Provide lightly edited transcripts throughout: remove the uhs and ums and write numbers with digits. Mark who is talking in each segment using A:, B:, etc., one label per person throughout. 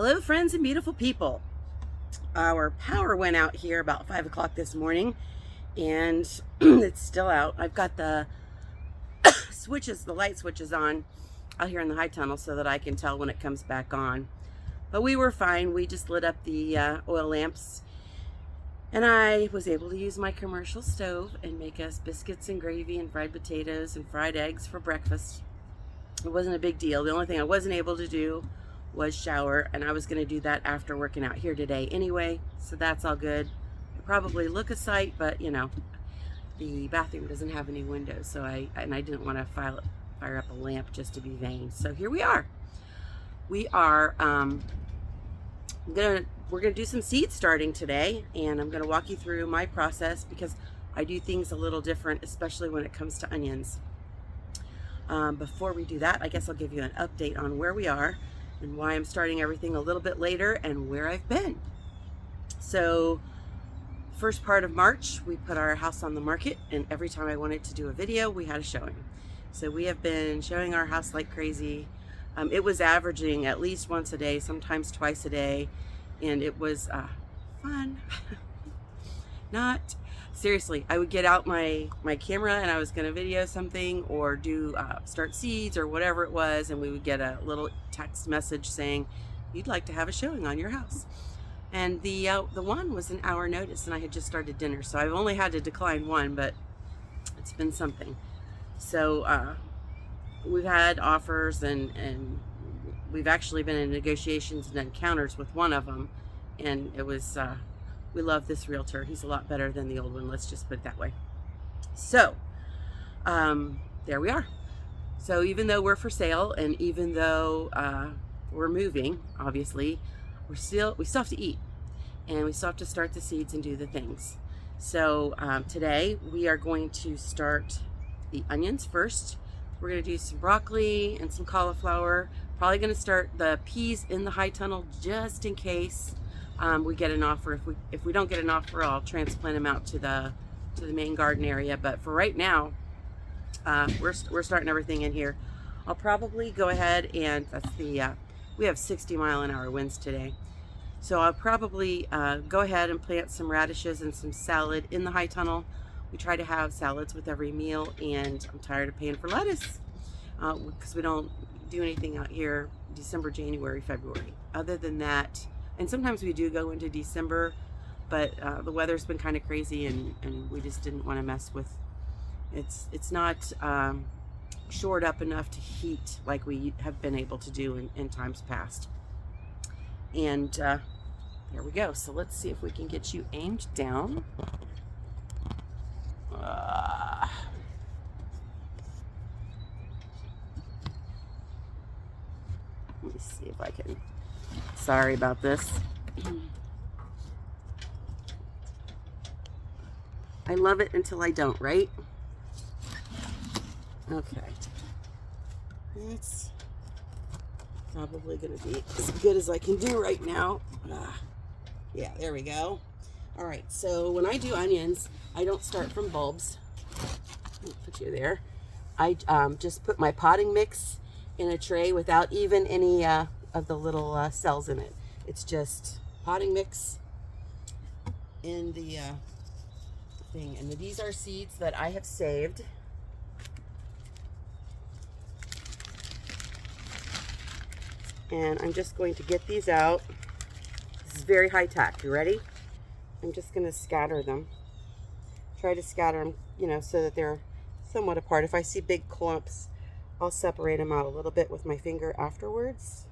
A: Hello, friends and beautiful people. Our power went out here about 5 o'clock this morning, and it's still out. I've got the switches, the light switches on out here in the high tunnel so that I can tell when it comes back on. But we were fine. We just lit up the oil lamps, and I was able to use my commercial stove and make us biscuits and gravy and fried potatoes and fried eggs for breakfast. It wasn't a big deal. The only thing I wasn't able to do was shower, and I was going to do that after working out here today anyway, so that's all good. It probably look a sight, but you know, the bathroom doesn't have any windows, so I didn't want to fire up a lamp just to be vain. So here we are. We are we're gonna do some seed starting today, and I'm gonna walk you through my process because I do things a little different, especially when it comes to onions. Before we do that, I guess I'll give you an update on where we are and why I'm starting everything a little bit later and where I've been. So, first part of March, we put our house on the market, and every time I wanted to do a video, we had a showing. So we have been showing our house like crazy. It was averaging at least once a day, sometimes twice a day, and it was fun. Not seriously, I would get out my camera and I was going to video something or do start seeds or whatever it was, and we would get a little text message saying you'd like to have a showing on your house. And the one was an hour notice, and I had just started dinner, so I've only had to decline one, but it's been something. So we've had offers, and we've actually been in negotiations and done counters with one of them, and it was we love this realtor. He's a lot better than the old one. Let's just put it that way. So, there we are. So even though we're for sale, and even though we're moving, obviously, we still have to eat, and we still have to start the seeds and do the things. So today we are going to start the onions first. We're going to do some broccoli and some cauliflower. Probably going to start the peas in the high tunnel just in case we get an offer. If we don't get an offer, I'll transplant them out to the main garden area. But for right now, we're starting everything in here. I'll probably go ahead and that's the we have 60-mile-an-hour winds today, so I'll probably go ahead and plant some radishes and some salad in the high tunnel. We try to have salads with every meal, and I'm tired of paying for lettuce because we don't do anything out here December, January, February. Other than that. And sometimes we do go into December, but the weather's been kind of crazy, and we just didn't want to mess with. It's not shored up enough to heat like we have been able to do in times past. And there we go. So let's see if we can get you aimed down. Let me see if I can. Sorry about this. I love it until I don't, right? Okay. It's probably going to be as good as I can do right now. Yeah, there we go. All right, so when I do onions, I don't start from bulbs. I'll put you there. I just put my potting mix in a tray without even any of the little cells in it. It's just potting mix in the thing. And these are seeds that I have saved. And I'm just going to get these out. This is very high tech. You ready? I'm just going to scatter them. Try to scatter them, you know, so that they're somewhat apart. If I see big clumps, I'll separate them out a little bit with my finger afterwards.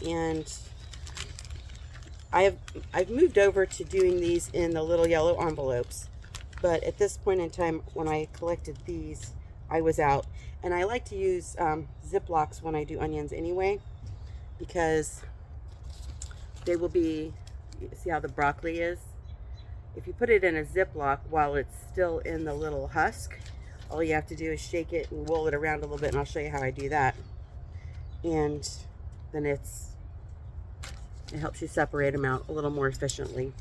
A: And I've moved over to doing these in the little yellow envelopes, but at this point in time, when I collected these, I was out. And I like to use Ziplocs when I do onions anyway, because they will be, see how the broccoli is? If you put it in a Ziploc while it's still in the little husk, all you have to do is shake it and roll it around a little bit, and I'll show you how I do that. And then it helps you separate them out a little more efficiently.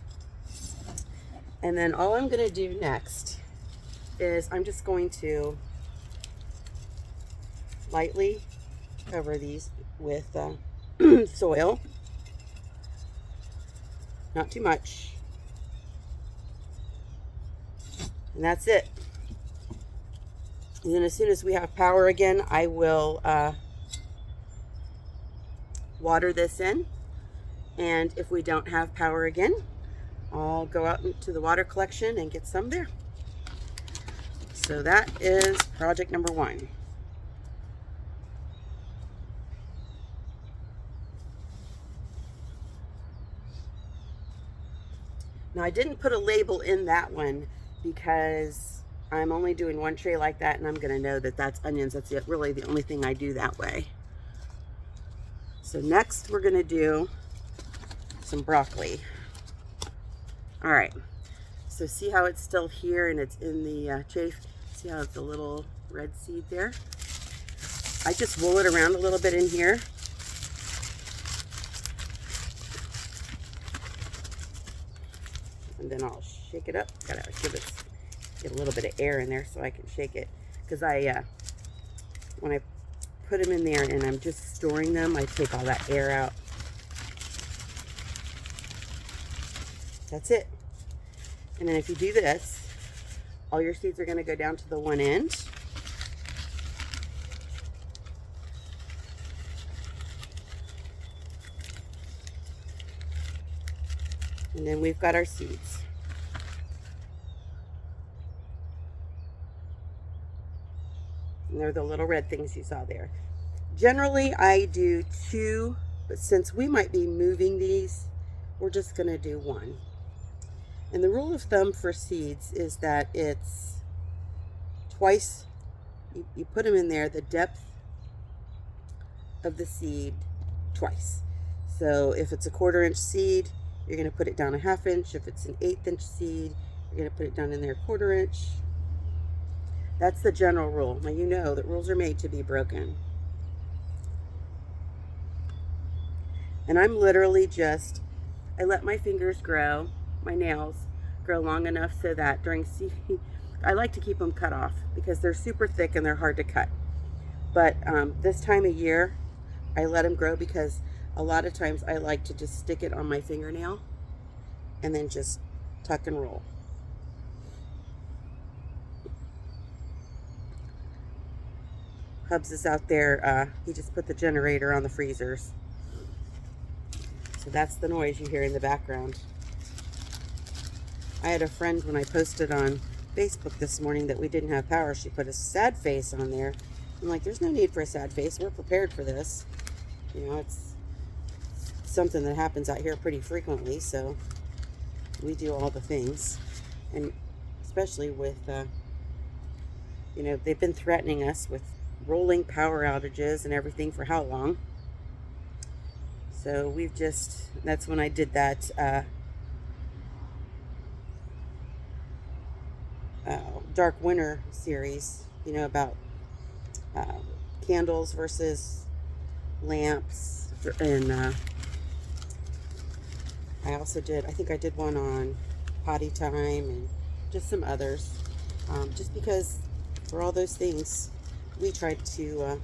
A: And then all I'm going to do next is I'm just going to lightly Cover these with soil. Not too much. And that's it. And then as soon as we have power again, I will water this in. And if we don't have power again, I'll go out into the water collection and get some there. So that is project number 1. Now I didn't put a label in that one because I'm only doing 1 tray like that, and I'm going to know that that's onions. That's really the only thing I do that way. So next we're going to do some broccoli. All right, so see how it's still here and it's in the chaff? See how it's a little red seed there? I just roll it around a little bit in here. And then I'll shake it up. Gotta get a little bit of air in there so I can shake it. Because when I put them in there and I'm just storing them, I take all that air out. That's it. And then if you do this, all your seeds are going to go down to the one end. And then we've got our seeds. And they're the little red things you saw there. Generally, I do 2, but since we might be moving these, we're just going to do 1. And the rule of thumb for seeds is that it's twice, you put them in there, the depth of the seed twice. So if it's a 1/4 inch seed, you're going to put it down a 1/2 inch. If it's an 1/8 inch seed, you're going to put it down in there 1/4 inch. That's the general rule. Now you know that rules are made to be broken. And I'm literally just, I let my fingers grow, my nails grow long enough so that during seeding, I like to keep them cut off because they're super thick and they're hard to cut. But this time of year, I let them grow because a lot of times I like to just stick it on my fingernail and then just tuck and roll. Hubs is out there. He just put the generator on the freezers. So that's the noise you hear in the background. I had a friend when I posted on Facebook this morning that we didn't have power. She put a sad face on there. I'm like, there's no need for a sad face. We're prepared for this. You know, it's something that happens out here pretty frequently, so we do all the things. And especially with, you know, they've been threatening us with rolling power outages and everything for how long? So we've just, that's when I did that dark winter series, you know, about candles versus lamps. And I also did, I think I did one on potty time and just some others. Just because for all those things, we tried to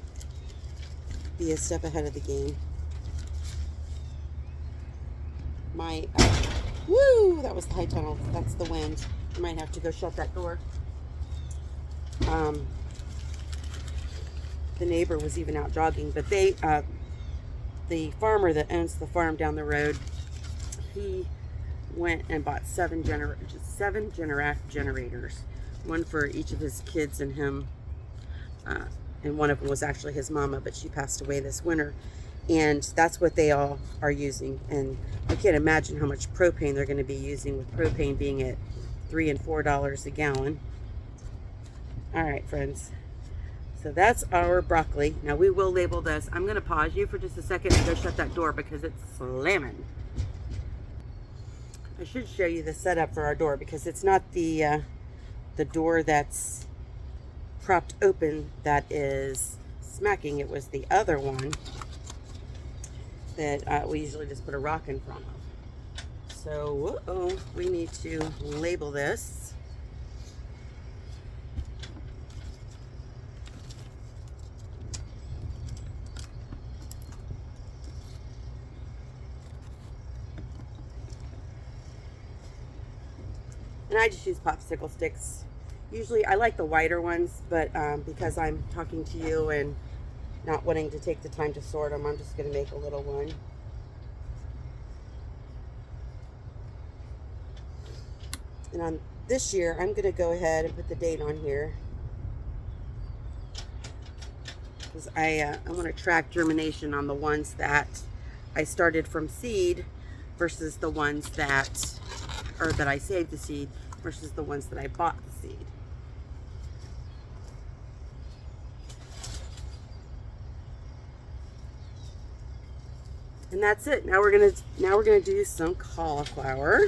A: be a step ahead of the game. My, woo, that was the high tunnel. That's the wind. I might have to go shut that door. The neighbor was even out jogging, but they, the farmer that owns the farm down the road, he went and bought 7 Generac generators, one for each of his kids and him, and one of them was actually his mama, but she passed away this winter, and that's what they all are using. And I can't imagine how much propane they're going to be using, with propane being at $3 and $4 a gallon. All right, friends. So that's our broccoli. Now we will label this. I'm going to pause you for just a second and go shut that door because it's slamming. I should show you the setup for our door because it's not the door that's propped open that is smacking. It was the other one that we usually just put a rock in front of. So we need to label this. And I just use popsicle sticks. Usually I like the wider ones, but because I'm talking to you and not wanting to take the time to sort them, I'm just going to make a little one. And on this year, I'm going to go ahead and put the date on here, because I want to track germination on the ones that I started from seed versus the ones that I saved the seed versus the ones that I bought the seed. And that's it. Now we're gonna do some cauliflower.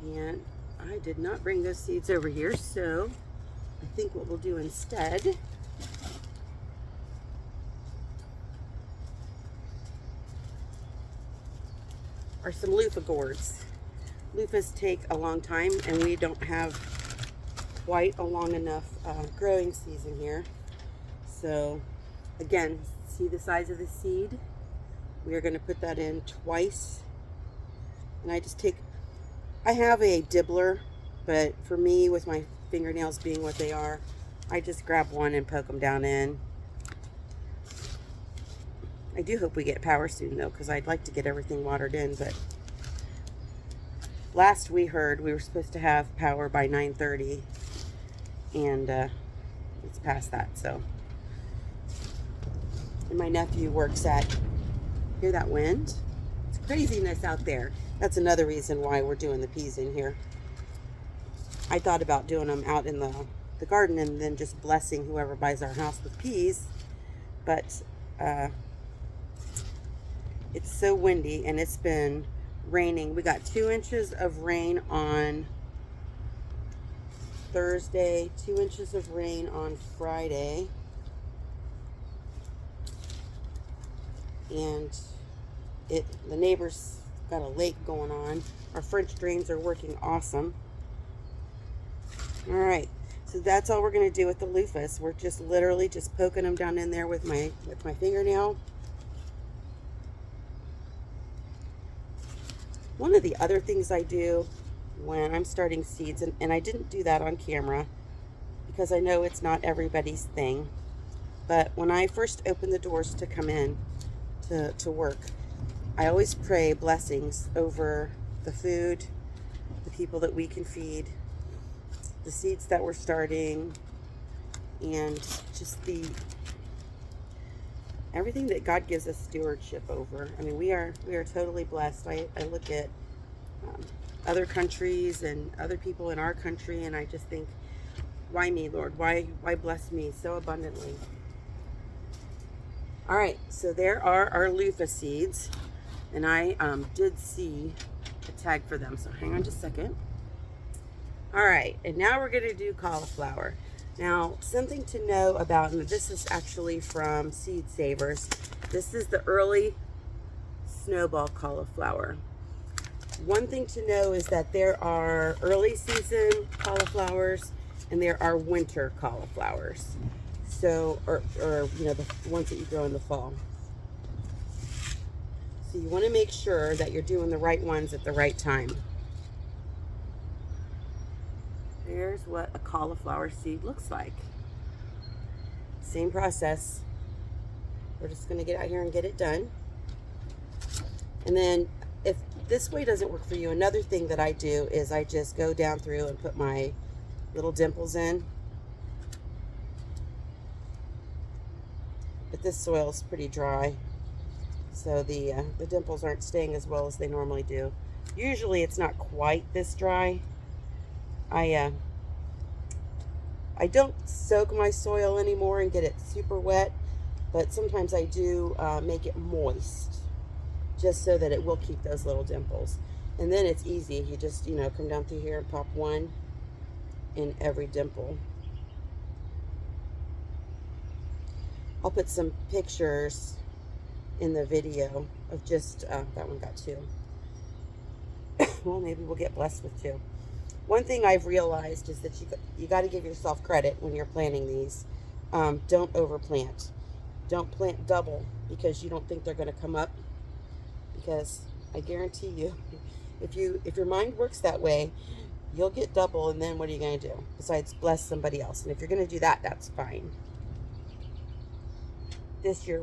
A: And I did not bring those seeds over here, so I think what we'll do instead are some loofah gourds. Loofahs take a long time, and we don't have quite a long enough growing season here. So again, see the size of the seed? We are going to put that in twice. And I have a dibbler, but for me, with my fingernails being what they are, I just grab one and poke them down in. I do hope we get power soon though, because I'd like to get everything watered in, but last we heard we were supposed to have power by 9:30, and it's past that. So, and my nephew works hear that wind? It's craziness out there. That's another reason why we're doing the peas in here. I thought about doing them out in the garden and then just blessing whoever buys our house with peas, but it's so windy and it's been raining. We got 2 inches of rain on Thursday, 2 inches of rain on Friday, and the neighbors got a lake going on. Our French drains are working awesome. All right, so that's all we're going to do with the loofahs. We're just literally just poking them down in there with my fingernail. One of the other things I do when I'm starting seeds, and I didn't do that on camera because I know it's not everybody's thing, but when I first open the doors to come in to work, I always pray blessings over the food, the people that we can feed, the seeds that we're starting, and just everything that God gives us stewardship over. I mean, we are totally blessed. I look at other countries and other people in our country, and I just think, why me, Lord? Why bless me so abundantly? All right, so there are our loofah seeds, and I did see a tag for them, so hang on just a second. All right, and now we're going to do cauliflower. Now, something to know about, and this is actually from Seed Savers. This is the early snowball cauliflower. One thing to know is that there are early season cauliflowers and there are winter cauliflowers. So, or you know, the ones that you grow in the fall. So you want to make sure that you're doing the right ones at the right time. Here's what a cauliflower seed looks like. Same process. We're just going to get out here and get it done. And then if this way doesn't work for you, another thing that I do is I just go down through and put my little dimples in. But this soil is pretty dry, so the dimples aren't staying as well as they normally do. Usually it's not quite this dry. I don't soak my soil anymore and get it super wet, but sometimes I do make it moist, just so that it will keep those little dimples. And then it's easy. You just, you know, come down through here and pop one in every dimple. I'll put some pictures in the video of just, that one got 2. Well, maybe we'll get blessed with 2. One thing I've realized is that you got to give yourself credit when you're planting these. Don't overplant. Don't plant double because you don't think they're going to come up. Because I guarantee you, If your mind works that way, you'll get double, and then what are you going to do besides bless somebody else? And if you're going to do that, that's fine. This year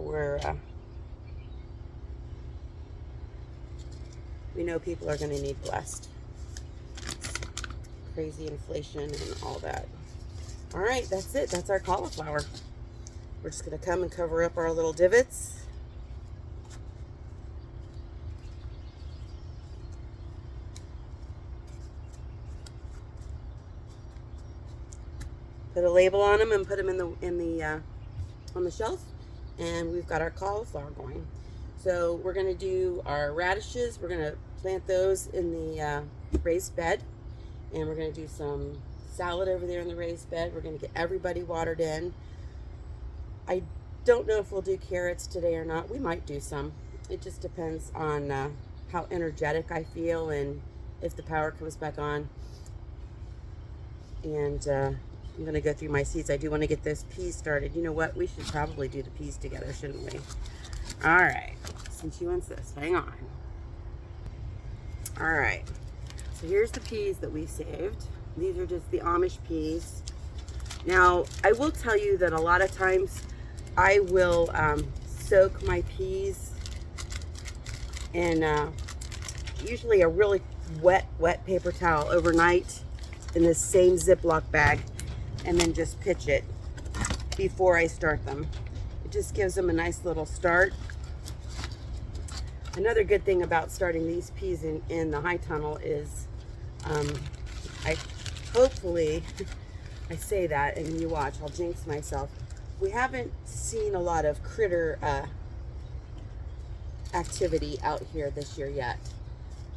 A: we know people are going to need blessed. Crazy inflation and all that. All right, that's it. That's our cauliflower. We're just going to come and cover up our little divots. Put a label on them and put them on the shelf, and we've got our cauliflower going. So we're going to do our radishes. We're going to plant those in the raised bed, and we're going to do some salad over there in the raised bed. We're going to get everybody watered in. I don't know if we'll do carrots today or not. We might do some. It just depends on how energetic I feel and if the power comes back on. And I'm going to go through my seeds. I do want to get those peas started. You know what? We should probably do the peas together, shouldn't we? All right. Since you insist. Hang on. All right. So here's the peas that we saved. These are just the Amish peas. Now, I will tell you that a lot of times I will soak my peas in usually a really wet paper towel overnight in this same Ziploc bag, and then just pitch it before I start them. It just gives them a nice little start. Another good thing about starting these peas in the high tunnel is hopefully, I say that and you watch, I'll jinx myself. We haven't seen a lot of critter activity out here this year yet.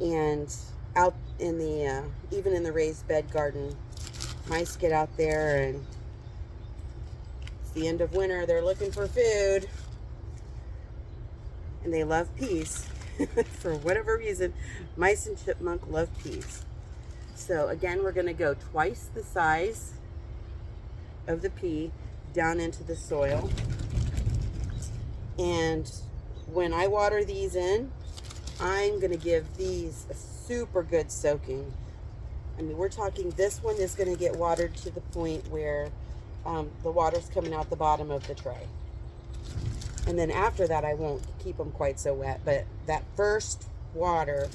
A: And out in the, even in the raised bed garden, mice get out there, and it's the end of winter. They're looking for food, and they love peas. For whatever reason, mice and chipmunk love peas. So again, we're going to go twice the size of the pea down into the soil. And when I water these in, I'm going to give these a super good soaking. I mean, we're talking, this one is going to get watered to the point where the water's coming out the bottom of the tray. And then after that, I won't keep them quite so wet, but that first water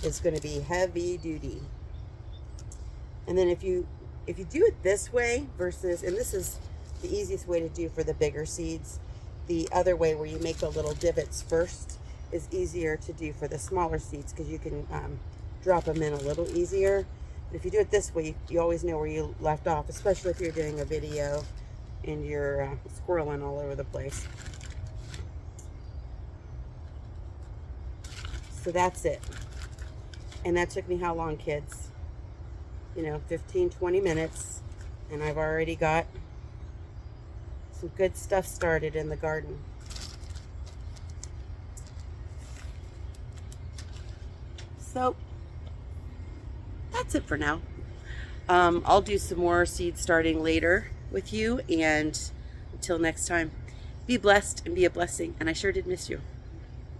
A: is going to be heavy duty. And then if you do it this way versus, and this is the easiest way to do for the bigger seeds, the other way where you make the little divots first is easier to do for the smaller seeds, because you can drop them in a little easier. But if you do it this way, you always know where you left off, especially if you're doing a video and you're squirreling all over the place. So that's it. And that took me how long, kids? You know, 15, 20 minutes. And I've already got some good stuff started in the garden. So that's it for now. I'll do some more seed starting later with you, and until next time, be blessed and be a blessing. And I sure did miss you.